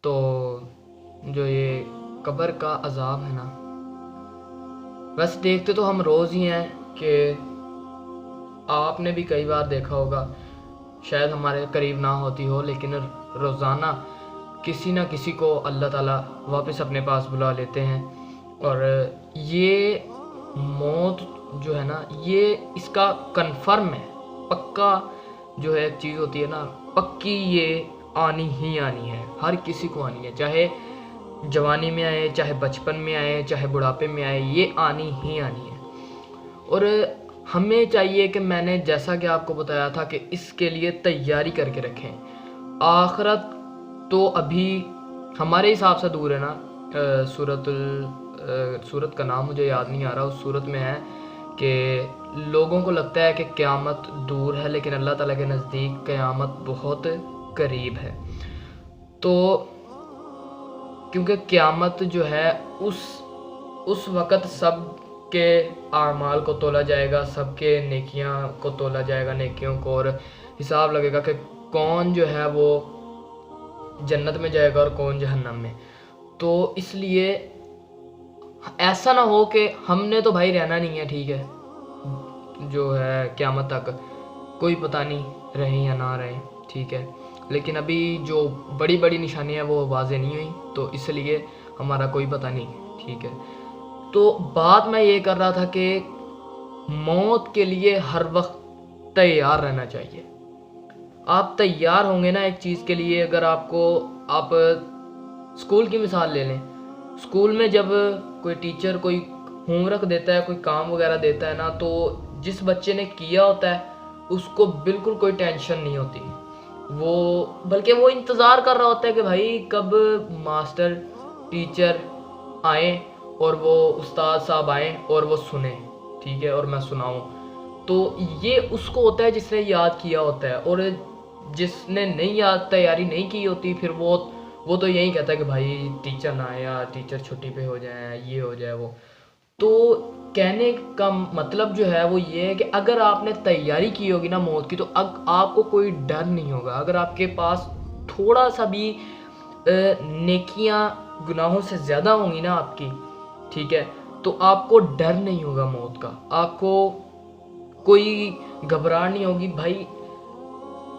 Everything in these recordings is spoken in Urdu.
تو جو یہ قبر کا عذاب ہے نا، بس دیکھتے تو ہم روز ہی ہیں کہ آپ نے بھی کئی بار دیکھا ہوگا، شاید ہمارے قریب نہ ہوتی ہو، لیکن روزانہ کسی نہ کسی کو اللہ تعالیٰ واپس اپنے پاس بلا لیتے ہیں. اور یہ موت جو ہے نا، یہ اس کا کنفرم ہے، پکا جو ہے ایک چیز ہوتی ہے نا، پکی یہ آنی ہی آنی ہے، ہر کسی کو آنی ہے، چاہے جوانی میں آئے، چاہے بچپن میں آئے، چاہے بڑھاپے میں آئے، یہ آنی ہی آنی ہے. اور ہمیں چاہیے کہ میں نے جیسا کہ آپ کو بتایا تھا کہ اس کے لیے تیاری کر کے رکھیں. آخرت تو ابھی ہمارے حساب سے دور ہے نا. سورت کا نام مجھے یاد نہیں آ رہا. اس سورت میں ہے کہ لوگوں کو لگتا ہے کہ قیامت دور ہے، لیکن اللہ تعالیٰ کے نزدیک قیامت بہت قریب ہے. تو کیونکہ قیامت جو ہے اس وقت سب کے اعمال کو تولا جائے گا، سب کے نیکیاں کو تولا جائے گا، نیکیوں کو، اور حساب لگے گا کہ کون جو ہے وہ جنت میں جائے گا اور کون جہنم میں. تو اس لیے ایسا نہ ہو کہ ہم نے تو بھائی رہنا نہیں ہے، ٹھیک ہے، جو ہے قیامت تک کوئی پتہ نہیں رہیں یا نہ رہیں، ٹھیک ہے، لیکن ابھی جو بڑی بڑی نشانیاں ہیں وہ واضح نہیں ہوئی، تو اس لیے ہمارا کوئی پتہ نہیں، ٹھیک ہے. تو بات میں یہ کر رہا تھا کہ موت کے لیے ہر وقت تیار رہنا چاہیے. آپ تیار ہوں گے نا ایک چیز کے لیے. اگر آپ اسکول کی مثال لے لیں. اسکول میں جب کوئی ٹیچر کوئی ہوم ورک دیتا ہے، کوئی کام وغیرہ دیتا ہے نا، تو جس بچے نے کیا ہوتا ہے اس کو بالکل کوئی ٹینشن نہیں ہوتی، بلکہ وہ انتظار کر رہا ہوتا ہے کہ بھائی کب ماسٹر ٹیچر آئیں اور وہ استاد صاحب آئیں اور وہ سنیں، ٹھیک ہے، اور میں سناؤں. تو یہ اس کو ہوتا ہے جس نے یاد کیا ہوتا ہے، اور جس نے نہیں تیاری نہیں کی ہوتی، پھر وہ تو یہی کہتا ہے کہ بھائی ٹیچر نہ آئے یا ٹیچر چھٹی پہ ہو جائیں، یہ ہو جائے وہ. تو کہنے کا مطلب جو ہے وہ یہ ہے کہ اگر آپ نے تیاری کی ہوگی نا موت کی، تو آپ کو کوئی ڈر نہیں ہوگا. اگر آپ کے پاس تھوڑا سا بھی نیکیاں گناہوں سے زیادہ ہوں گی نا آپ کی، ٹھیک ہے، تو آپ کو ڈر نہیں ہوگا موت کا، آپ کو کوئی گھبراہٹ نہیں ہوگی. بھائی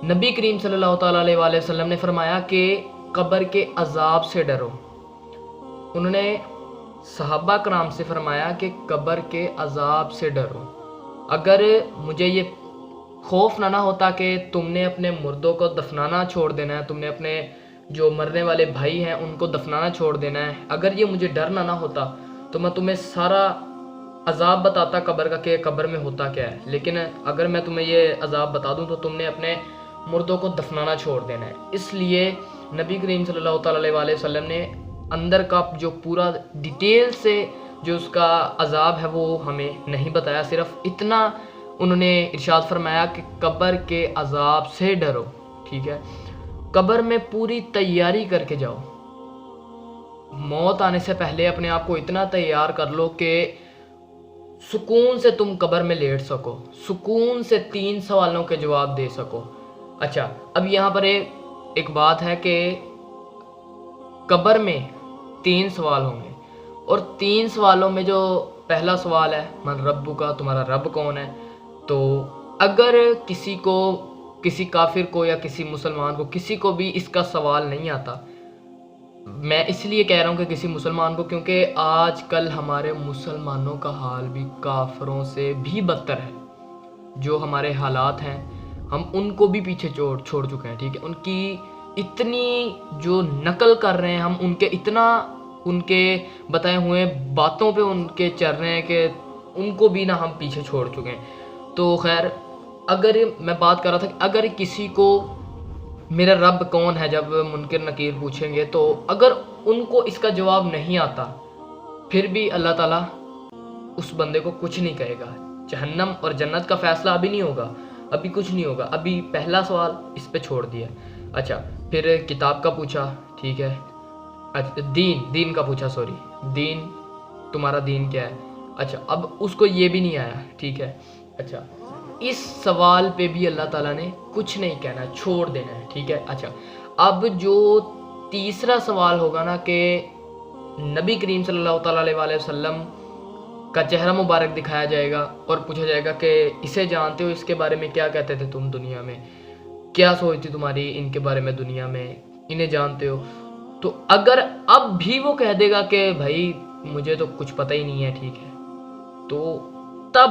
نبی کریم صلی اللہ تعالیٰ علیہ وآلہ وسلم نے فرمایا کہ قبر کے عذاب سے ڈرو. انہوں نے صحابہ کرام سے فرمایا کہ قبر کے عذاب سے ڈرو. اگر مجھے یہ خوف نہ ہوتا کہ تم نے اپنے مردوں کو دفنانا چھوڑ دینا ہے، تم نے اپنے جو مرنے والے بھائی ہیں ان کو دفنانا چھوڑ دینا ہے، اگر یہ مجھے ڈر نہ ہوتا تو میں تمہیں سارا عذاب بتاتا قبر کا کہ قبر میں ہوتا کیا ہے. لیکن اگر میں تمہیں یہ عذاب بتا دوں تو تم نے اپنے مردوں کو دفنانا چھوڑ دینا ہے. اس لیے نبی کریم صلی اللہ تعالیٰ علیہ وآلہ وسلم نے اندر کا جو پورا ڈیٹیل سے جو اس کا عذاب ہے وہ ہمیں نہیں بتایا، صرف اتنا انہوں نے ارشاد فرمایا کہ قبر کے عذاب سے ڈرو، ٹھیک ہے. قبر میں پوری تیاری کر کے جاؤ. موت آنے سے پہلے اپنے آپ کو اتنا تیار کر لو کہ سکون سے تم قبر میں لیٹ سکو، سکون سے 3 سوالوں کے جواب دے سکو. اچھا، اب یہاں پر ایک بات ہے کہ قبر میں 3 سوال ہوں گے، اور 3 سوالوں میں جو پہلا سوال ہے من ربو کا، تمہارا رب کون ہے. تو اگر کسی کافر کو یا کسی مسلمان کو، کسی کو بھی اس کا سوال نہیں آتا، میں اس لیے کہہ رہا ہوں کہ کسی مسلمان کو، کیونکہ آج کل ہمارے مسلمانوں کا حال بھی کافروں سے بھی بدتر ہے. جو ہمارے حالات ہیں ہم ان کو بھی پیچھے چھوڑ چکے ہیں، ٹھیک ہے. ان کی اتنی جو نقل کر رہے ہیں ہم، ان کے بتائے ہوئے باتوں پہ ان کے چل رہے ہیں کہ ان کو بھی نہ ہم پیچھے چھوڑ چکے ہیں. تو خیر، اگر میں بات کر رہا تھا کہ اگر کسی کو میرا رب کون ہے جب منکر نکیر پوچھیں گے، تو اگر ان کو اس کا جواب نہیں آتا، پھر بھی اللہ تعالیٰ اس بندے کو کچھ نہیں کہے گا. جہنم اور جنت کا فیصلہ ابھی نہیں ہوگا، ابھی کچھ نہیں ہوگا، ابھی پہلا سوال اس پہ چھوڑ دیا. اچھا، پھر کتاب کا پوچھا، ٹھیک ہے. دین کا پوچھا، دین، تمہارا دین کیا ہے. اچھا، اب اس کو یہ بھی نہیں آیا، ٹھیک ہے. اچھا، اس سوال پہ بھی اللہ تعالیٰ نے کچھ نہیں کہنا، چھوڑ دینا ہے، ٹھیک ہے. اچھا، اب جو تیسرا سوال ہوگا نا کہ نبی کریم صلی اللہ تعالیٰ علیہ وسلم کا چہرہ مبارک دکھایا جائے گا اور پوچھا جائے گا کہ اسے جانتے ہو، اس کے بارے میں کیا کہتے تھے تم دنیا میں، کیا سوچ تھی تمہاری ان کے بارے میں دنیا میں، انہیں جانتے ہو؟ تو اگر اب بھی وہ کہہ دے گا کہ بھائی مجھے تو کچھ پتہ ہی نہیں ہے، ٹھیک ہے، تو تب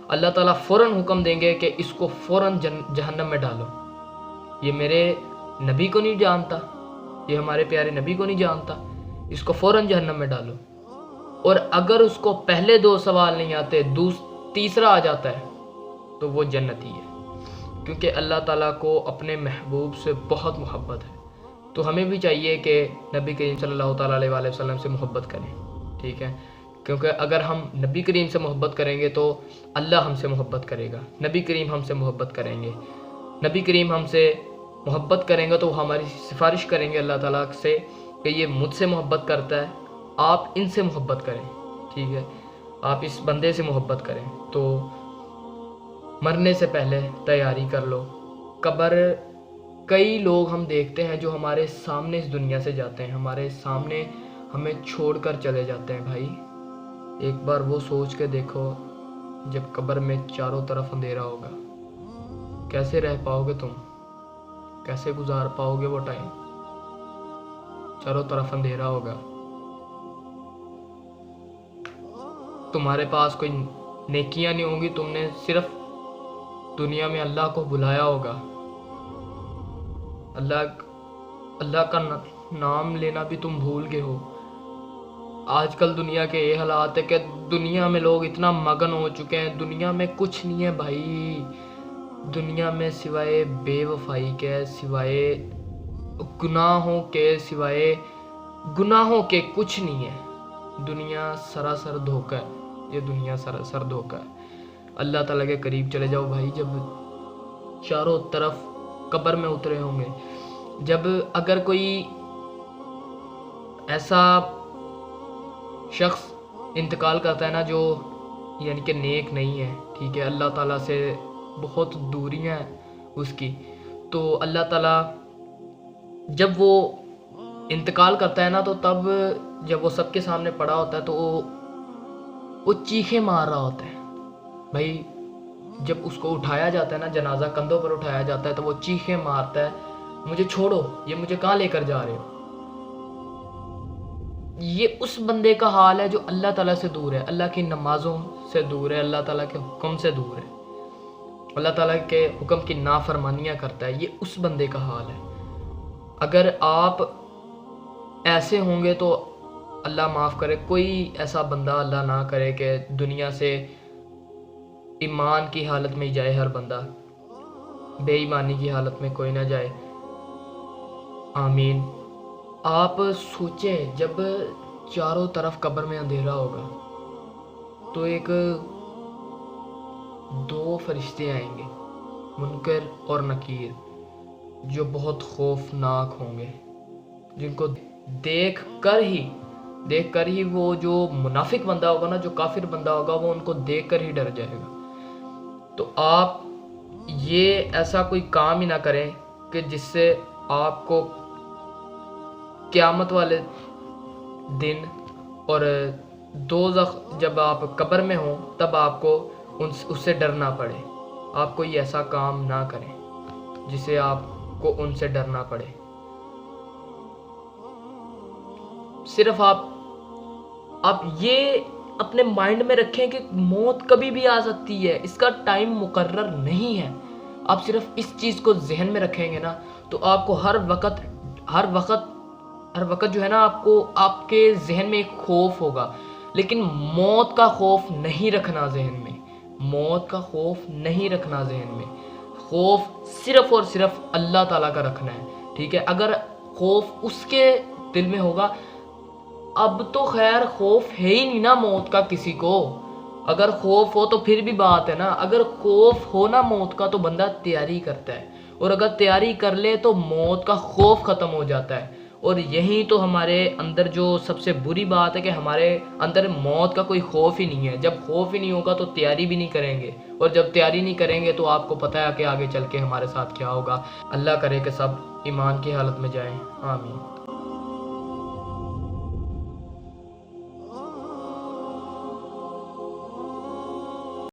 اللہ تعالیٰ فوراً حکم دیں گے کہ اس کو فوراً جہنم میں ڈالو، یہ میرے نبی کو نہیں جانتا، یہ ہمارے پیارے نبی کو نہیں جانتا، اس کو فوراً جہنم میں ڈالو۔ اور اگر اس کو پہلے 2 سوال نہیں آتے، تیسرا آ جاتا ہے تو وہ جنتی ہے، کیونکہ اللہ تعالیٰ کو اپنے محبوب سے بہت محبت ہے۔ تو ہمیں بھی چاہیے کہ نبی کریم صلی اللہ تعالیٰ علیہ وسلم سے محبت کریں، ٹھیک ہے، کیونکہ اگر ہم نبی کریم سے محبت کریں گے تو اللہ ہم سے محبت کرے گا، نبی کریم ہم سے محبت کریں گے، نبی کریم ہم سے محبت کریں گے تو وہ ہماری سفارش کریں گے اللہ تعالیٰ سے کہ یہ مجھ سے محبت کرتا ہے، آپ ان سے محبت کریں، ٹھیک ہے، آپ اس بندے سے محبت کریں۔ تو مرنے سے پہلے تیاری کر لو۔ قبر، کئی لوگ ہم دیکھتے ہیں جو ہمارے سامنے اس دنیا سے جاتے ہیں، ہمارے سامنے ہمیں چھوڑ کر چلے جاتے ہیں۔ بھائی ایک بار وہ سوچ کے دیکھو، جب قبر میں چاروں طرف اندھیرا ہوگا، کیسے رہ پاؤ گے تم، کیسے گزار پاؤ گے وہ ٹائم؟ چاروں طرف اندھیرا ہوگا، تمہارے پاس کوئی نیکیاں نہیں ہوں گی، تم نے صرف دنیا میں اللہ کو بلایا ہوگا، اللہ کا نام لینا بھی تم بھول گئے ہو۔ آج کل دنیا کے یہ حالات ہے کہ دنیا میں لوگ اتنا مگن ہو چکے ہیں، دنیا میں کچھ نہیں ہے بھائی، دنیا میں سوائے بے وفائی کے، سوائے گناہوں کے کچھ نہیں ہے۔ دنیا سراسر دھوکہ ہے، یہ دنیا سراسر دھوکہ ہے۔ اللہ تعالیٰ کے قریب چلے جاؤ بھائی، جب چاروں طرف قبر میں اترے ہوں گے، جب اگر کوئی ایسا شخص انتقال کرتا ہے نا جو یعنی کہ نیک نہیں ہے، ٹھیک ہے، اللہ تعالیٰ سے بہت دوریاں ہیں اس کی، تو اللہ تعالیٰ جب وہ انتقال کرتا ہے نا، تو تب جب وہ سب کے سامنے پڑا ہوتا ہے تو وہ چیخیں مار رہا ہوتا ہے۔ بھائی جب اس کو اٹھایا جاتا ہے نا، جنازہ کندھوں پر اٹھایا جاتا ہے، تو وہ چیخیں مارتا ہے، مجھے چھوڑو، یہ مجھے کہاں لے کر جا رہے ہو؟ یہ اس بندے کا حال ہے جو اللہ تعالیٰ سے دور ہے، اللہ کی نمازوں سے دور ہے، اللہ تعالیٰ کے حکم سے دور ہے، اللہ تعالیٰ کے حکم کی نافرمانیاں کرتا ہے، یہ اس بندے کا حال ہے۔ اگر آپ ایسے ہوں گے تو اللہ معاف کرے، کوئی ایسا بندہ اللہ نہ کرے کہ دنیا سے ایمان کی حالت میں ہی جائے، ہر بندہ بے ایمانی کی حالت میں کوئی نہ جائے، آمین۔ آپ سوچیں جب چاروں طرف قبر میں اندھیرا ہوگا تو ایک 2 فرشتے آئیں گے، منکر اور نکیر، جو بہت خوفناک ہوں گے، جن کو دیکھ کر ہی وہ جو منافق بندہ ہوگا نا، جو کافر بندہ ہوگا، وہ ان کو دیکھ کر ہی ڈر جائے گا۔ تو آپ یہ ایسا کوئی کام ہی نہ کریں کہ جس سے آپ کو قیامت والے دن اور دوزخ جب آپ قبر میں ہوں تب آپ کو اس سے ڈرنا پڑے۔ آپ کوئی ایسا کام نہ کریں جسے آپ کو ان سے ڈرنا پڑے۔ صرف آپ یہ اپنے مائنڈ میں رکھیں کہ موت کبھی بھی آ سکتی ہے، اس کا ٹائم مقرر نہیں ہے۔ آپ صرف اس چیز کو ذہن میں رکھیں گے نا، تو آپ کو ہر وقت جو ہے نا، آپ کے ذہن میں ایک خوف ہوگا، لیکن موت کا خوف نہیں رکھنا ذہن میں، موت کا خوف نہیں رکھنا ذہن میں، خوف صرف اور صرف اللہ تعالیٰ کا رکھنا ہے، ٹھیک ہے۔ اگر خوف اس کے دل میں ہوگا، اب تو خیر خوف ہے ہی نہیں نا موت کا کسی کو، اگر خوف ہو تو پھر بھی بات ہے نا، اگر خوف ہو نا موت کا تو بندہ تیاری کرتا ہے، اور اگر تیاری کر لے تو موت کا خوف ختم ہو جاتا ہے۔ اور یہی تو ہمارے اندر جو سب سے بری بات ہے کہ ہمارے اندر موت کا کوئی خوف ہی نہیں ہے۔ جب خوف ہی نہیں ہوگا تو تیاری بھی نہیں کریں گے، اور جب تیاری نہیں کریں گے تو آپ کو پتہ ہے کہ آگے چل کے ہمارے ساتھ کیا ہوگا۔ اللہ کرے کہ سب ایمان کی حالت میں جائیں، آمین۔